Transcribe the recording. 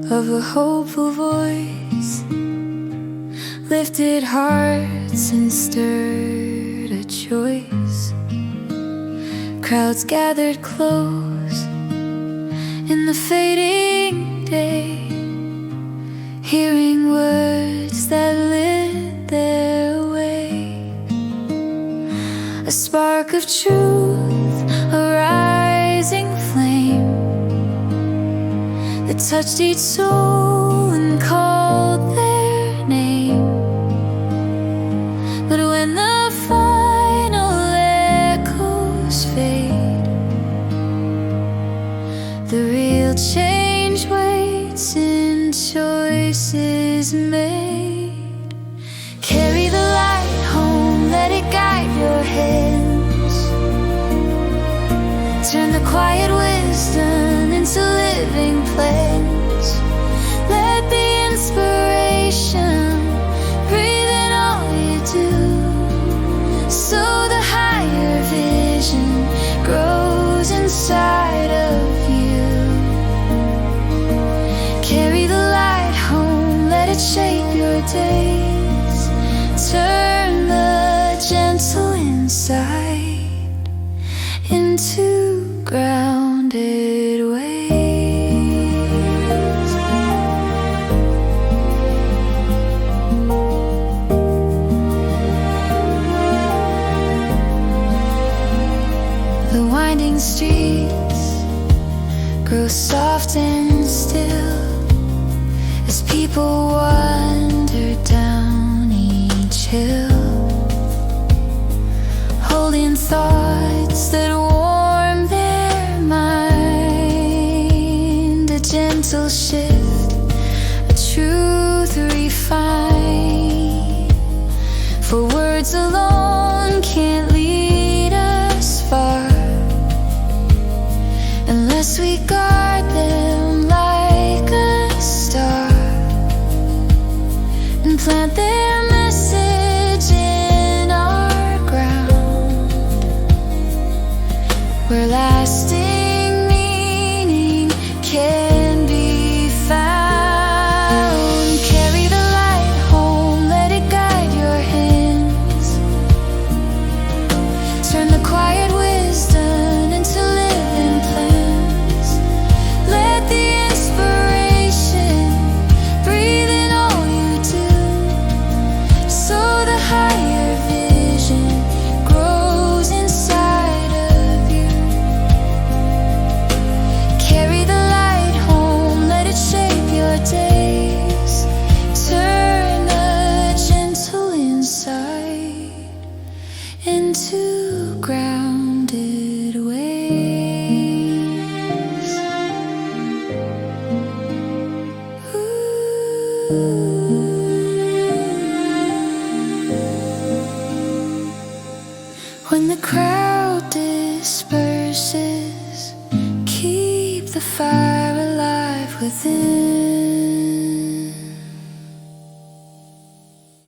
of a hopeful voice lifted hearts and stirred a choice. Crowds gathered close in the fading day, hearing words that lit their way. A spark of truth, a rising flame that touched each soul and called their name. But when the final echoes fade, the real change waits in choices made. Carry the light home, let it guide your hands. Turn the quiet wisdom into living plans. Let the inspiration breathe in all you do, so the higher vision grows inside of you. Carry the light home, let it shape your days. Turn the gentle inside into grounded ways. The winding streets grow soft and still as people wander down each hill, holding thoughts that warm their mind. A gentle shift, a truth refined, for words alone can't lead us far unless we guard them like a star and plant their message in our ground, where lasting meaning can be found. Carry the light home, let it guide your hands. Turn the quiet wisdom into living plans. Let the inspiration breathe in all you do, so the higher vision grows inside of you. Carry the light home, let it shape your days. Turn the gentle inside into grounded ways. When the crowd disperses, keep the fire alive within.